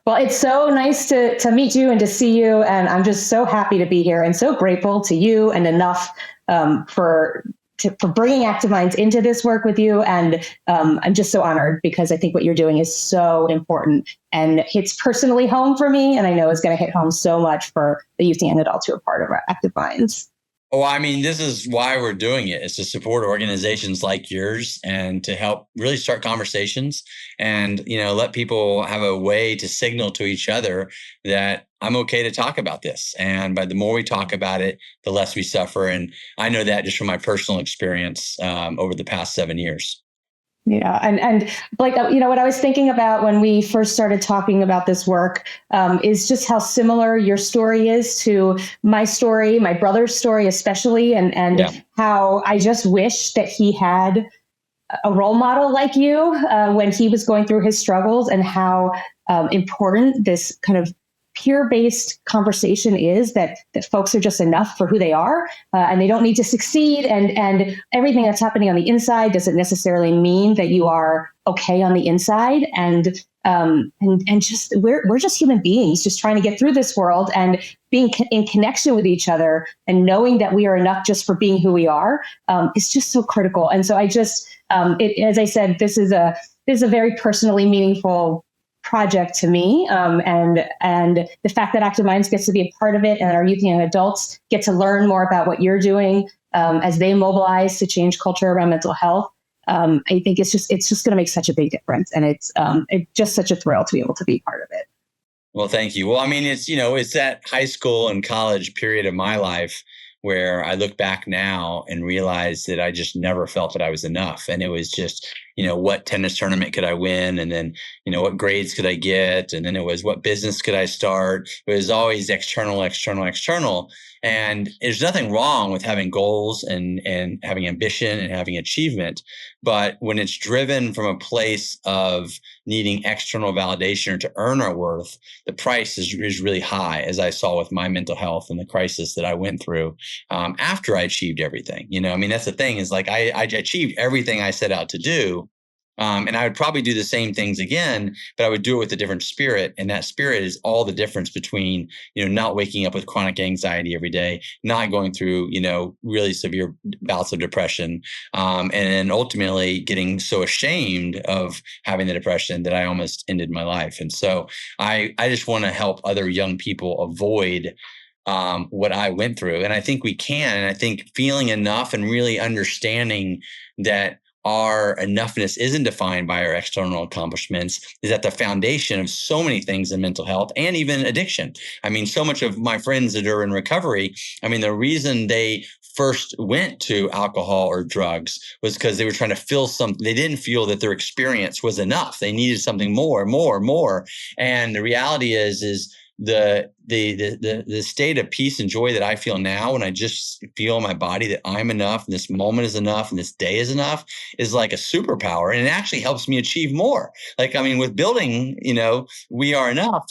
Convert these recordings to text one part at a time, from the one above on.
Well, it's so nice to meet you and to see you. And I'm just so happy to be here and so grateful to you and enough for bringing Active Minds into this work with you. And I'm just so honored because I think what you're doing is so important and hits personally home for me. And I know it's going to hit home so much for the youth and young adults who are part of our Active Minds. Oh, I mean, this is why we're doing it. It's to support organizations like yours and to help really start conversations and, let people have a way to signal to each other that I'm okay to talk about this. And by the more we talk about it, the less we suffer. And I know that just from my personal experience over the past 7 years. Yeah. And like, what I was thinking about when we first started talking about this work is just how similar your story is to my story, my brother's story, especially, and how I just wish that he had a role model like you when he was going through his struggles, and how important this kind of peer-based conversation is, that folks are just enough for who they are, and they don't need to succeed, and everything that's happening on the inside doesn't necessarily mean that you are okay on the inside, and just we're just human beings just trying to get through this world, and being in connection with each other and knowing that we are enough just for being who we are is just so critical. And so I just as I said, this is a very personally meaningful project to me, and the fact that Active Minds gets to be a part of it, and our youth and young adults get to learn more about what you're doing as they mobilize to change culture around mental health. I think it's just going to make such a big difference, and it's just such a thrill to be able to be part of it. Well, thank you. Well, I mean, it's that high school and college period of my life where I look back now and realize that I just never felt that I was enough. And it was just, what tennis tournament could I win? And then, what grades could I get? And then it was, what business could I start? It was always external. And there's nothing wrong with having goals and having ambition and having achievement. But when it's driven from a place of needing external validation to earn our worth, the price is really high, as I saw with my mental health and the crisis that I went through after I achieved everything. That's the thing, is like I achieved everything I set out to do. And I would probably do the same things again, but I would do it with a different spirit. And that spirit is all the difference between, not waking up with chronic anxiety every day, not going through, really severe bouts of depression, and then ultimately getting so ashamed of having the depression that I almost ended my life. And so I just want to help other young people avoid what I went through. And I think we can. And I think feeling enough and really understanding that our enoughness isn't defined by our external accomplishments is at the foundation of so many things in mental health and even addiction. I mean, so much of my friends that are in recovery, the reason they first went to alcohol or drugs was because they were trying to fill something. They didn't feel that their experience was enough. They needed something more. And the reality is the state of peace and joy that I feel now when I just feel in my body that I'm enough and this moment is enough and this day is enough is like a superpower. And it actually helps me achieve more. With building, we are enough.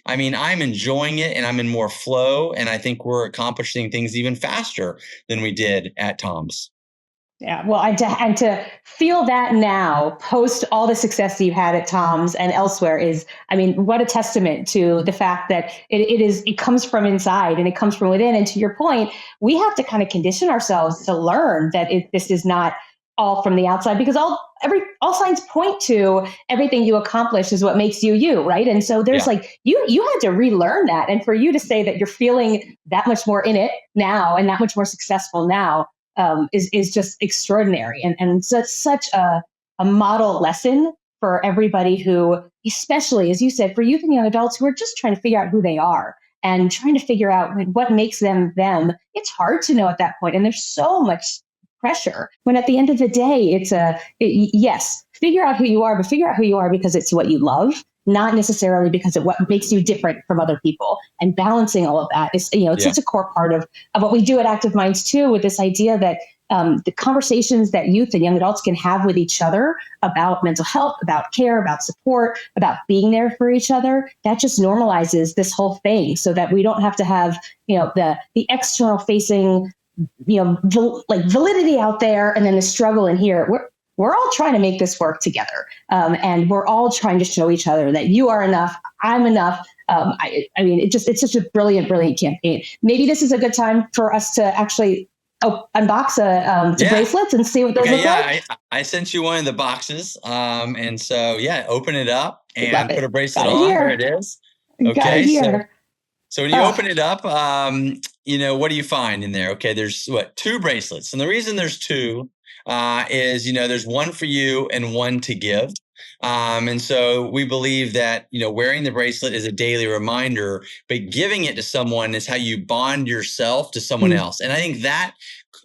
I'm enjoying it and I'm in more flow. And I think we're accomplishing things even faster than we did at Tom's. Yeah, well, and to feel that now, post all the success that you had at Tom's and elsewhere, is, what a testament to the fact that it comes from inside and it comes from within. And to your point, we have to kind of condition ourselves to learn that this is not all from the outside, because all signs point to everything you accomplish is what makes you, right? And so there's you had to relearn that, and for you to say that you're feeling that much more in it now and that much more successful now. Is just extraordinary, and such a model lesson for everybody who, especially as you said, for youth and young adults who are just trying to figure out who they are and trying to figure out what makes them them. It's hard to know at that point, and there's so much pressure. When at the end of the day, yes, figure out who you are, but figure out who you are because it's what you love, not necessarily because of what makes you different from other people. And balancing all of that is, it's such a core part of what we do at Active Minds too, with this idea that the conversations that youth and young adults can have with each other about mental health, about care, about support, about being there for each other, that just normalizes this whole thing, so that we don't have to have, the external facing, validity out there and then the struggle in here. we're all trying to make this work together. And we're all trying to show each other that you are enough, I'm enough. I mean, it's such a brilliant, brilliant campaign. Maybe this is a good time for us to actually unbox the bracelets and see what those look like. I sent you one of the boxes. And so, yeah, open it up Love and put it. a bracelet Got it on. There here. it is. Got it Okay. here. So when you open it up, what do you find in there? Okay, there's two bracelets. And the reason there's two is, there's one for you and one to give. And so we believe that, wearing the bracelet is a daily reminder, but giving it to someone is how you bond yourself to someone else. And I think that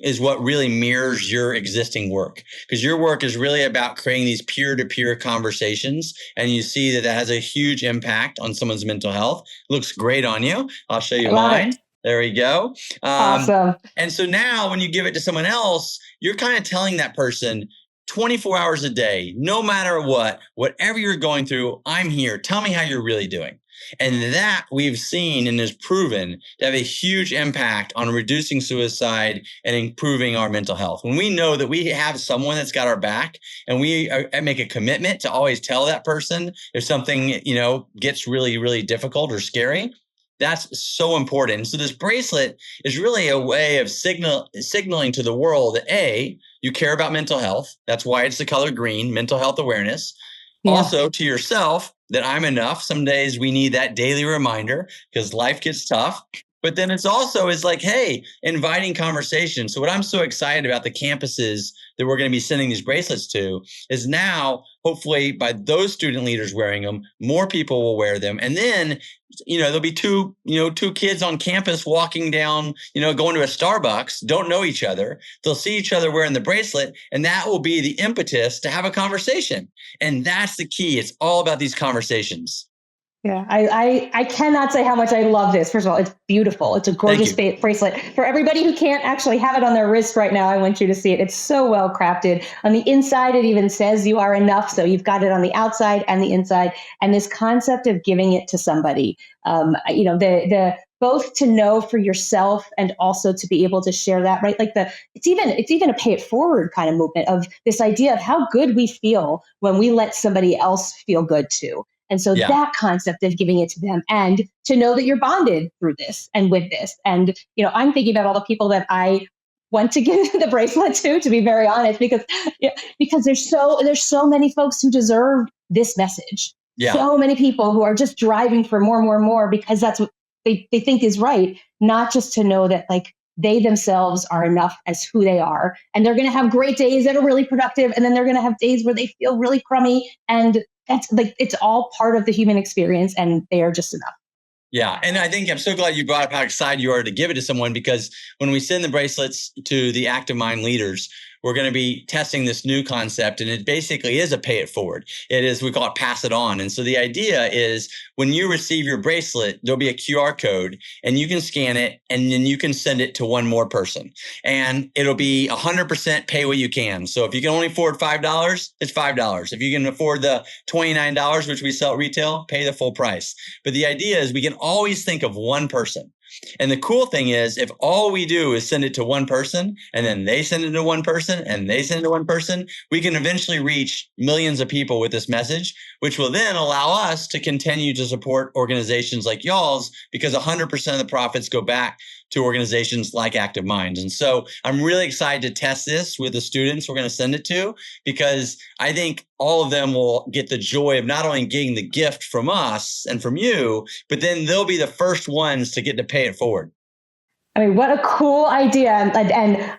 is what really mirrors your existing work, because your work is really about creating these peer-to-peer conversations. And you see that has a huge impact on someone's mental health. Looks great on you. I'll show you mine. There we go. Awesome. And so now when you give it to someone else, you're kind of telling that person 24 hours a day, no matter whatever you're going through, I'm here. Tell me how you're really doing. And that we've seen and is proven to have a huge impact on reducing suicide and improving our mental health. When we know that we have someone that's got our back, and we make a commitment to always tell that person if something, gets really, really difficult or scary, that's so important. So this bracelet is really a way of signaling to the world that A, you care about mental health. That's why it's the color green, mental health awareness. Yeah. Also to yourself that I'm enough. Some days we need that daily reminder because life gets tough. But then it's also is like, hey, inviting conversation. So what I'm so excited about the campuses that we're going to be sending these bracelets to is now, hopefully by those student leaders wearing them, more people will wear them. And then, there'll be two kids on campus walking down, going to a Starbucks, don't know each other. They'll see each other wearing the bracelet, and that will be the impetus to have a conversation. And that's the key. It's all about these conversations. Yeah, I cannot say how much I love this. First of all, it's beautiful. It's a gorgeous bracelet. For everybody who can't actually have it on their wrist right now, I want you to see it. It's so well crafted. On the inside, it even says you are enough. So you've got it on the outside and the inside. And this concept of giving it to somebody, the both to know for yourself and also to be able to share that, right? Like it's even a pay it forward kind of movement of this idea of how good we feel when we let somebody else feel good too. And so that concept of giving it to them and to know that you're bonded through this and with this. And, I'm thinking about all the people that I want to give the bracelet to be very honest, because there's so many folks who deserve this message. Yeah. So many people who are just driving for more and more and more because that's what they think is right. Not just to know that like they themselves are enough as who they are. And they're going to have great days that are really productive. And then they're going to have days where they feel really crummy. And that's like, it's all part of the human experience and they are just enough. Yeah. And I think I'm so glad you brought up how excited you are to give it to someone, because when we send the bracelets to the Active Mind leaders, we're going to be testing this new concept, and it basically is a pay it forward. It is, we call it pass it on. And so the idea is when you receive your bracelet, there'll be a QR code and you can scan it and then you can send it to one more person, and it'll be 100% pay what you can. So if you can only afford $5, it's $5. If you can afford the $29, which we sell at retail, pay the full price. But the idea is we can always think of one person. And the cool thing is, if all we do is send it to one person and then they send it to one person and they send it to one person, we can eventually reach millions of people with this message, which will then allow us to continue to support organizations like y'all's, because 100% of the profits go back to organizations like Active Minds. And so I'm really excited to test this with the students we're going to send it to, because I think all of them will get the joy of not only getting the gift from us and from you, but then they'll be the first ones to get to pay it forward. I mean, what a cool idea. And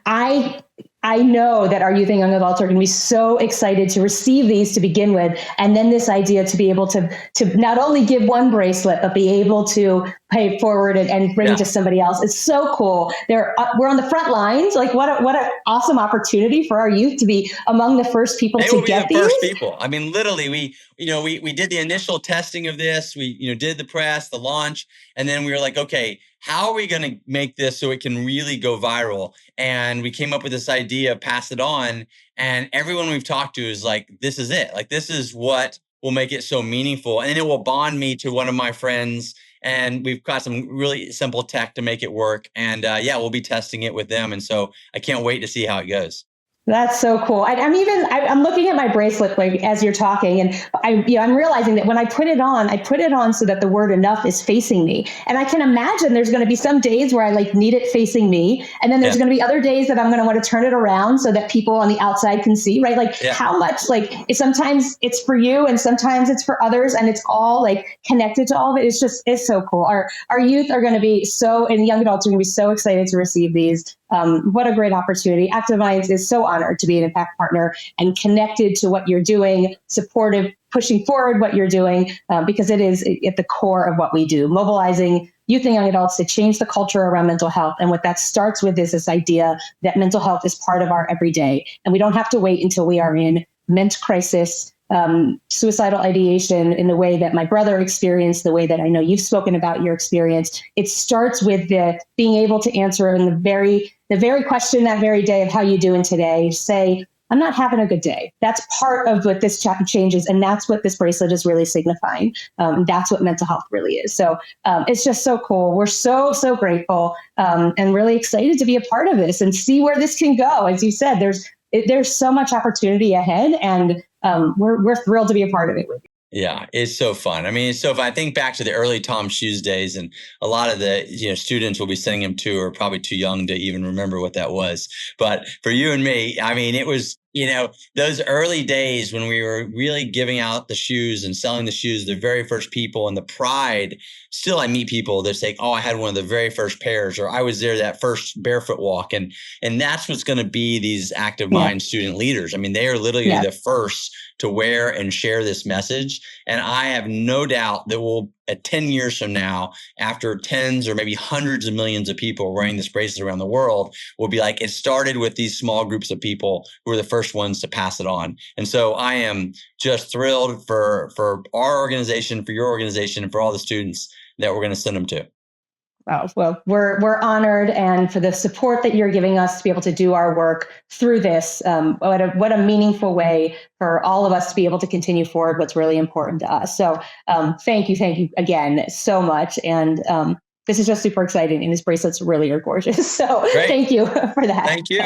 I know that our youth and young adults are going to be so excited to receive these to begin with. And then this idea to be able to not only give one bracelet, but be able to pay it forward and bring it to somebody else. It's so cool. We're on the front lines. Like what an awesome opportunity for our youth to be among the first people to get these. First people. I mean, literally, we did the initial testing of this. We, did the press, the launch, and then we were like, okay, how are we going to make this so it can really go viral? And we came up with this idea of pass it on. And everyone we've talked to is like, this is it. Like, this is what will make it so meaningful. And it will bond me to one of my friends. And we've got some really simple tech to make it work. And we'll be testing it with them. And so I can't wait to see how it goes. That's so cool. I'm looking at my bracelet like as you're talking, and I'm realizing that when I put it on so that the word enough is facing me. And I can imagine there's going to be some days where I like need it facing me. And then there's Yeah. going to be other days that I'm going to want to turn it around so that people on the outside can see, right? Like Yeah. how much sometimes it's for you and sometimes it's for others, and it's all like connected to all of it. It's so cool. Our youth are going to be and young adults are going to be so excited to receive these. What a great opportunity. Active Minds is so honored to be an impact partner and connected to what you're doing, supportive, pushing forward what you're doing, because it is at the core of what we do, mobilizing youth and young adults to change the culture around mental health. And what that starts with is this idea that mental health is part of our everyday. And we don't have to wait until we are in mental crisis, suicidal ideation in the way that my brother experienced, the way that I know you've spoken about your experience. It starts with being able to answer in the very question that very day of how you doing today. Say, I'm not having a good day. That's part of what this chapter changes, and that's what this bracelet is really signifying. That's what mental health really is. So it's just so cool. We're so grateful and really excited to be a part of this and see where this can go. As you said, there's so much opportunity ahead, and we're thrilled to be a part of it with you. Yeah, it's so fun. I mean, it's so fun. I think back to the early Tom Shoes days, and a lot of the students we'll be sending them to are probably too young to even remember what that was. But for you and me, I mean, it was those early days when we were really giving out the shoes and selling the shoes, the very first people, and the pride. Still, I meet people that say, "Oh, I had one of the very first pairs," or "I was there that first barefoot walk," and that's what's going to be these Active Mind student leaders. I mean, they are literally the first to wear and share this message. And I have no doubt that at 10 years from now, after tens or maybe hundreds of millions of people wearing this bracelet around the world, will be like, it started with these small groups of people who were the first ones to pass it on. And so I am just thrilled for our organization, for your organization, and for all the students that we're going to send them to. Oh, well, we're honored, and for the support that you're giving us to be able to do our work through this. What a meaningful way for all of us to be able to continue forward what's really important to us. So thank you again so much. And this is just super exciting, and these bracelets really are gorgeous. So Great. Thank you for that. Thank you.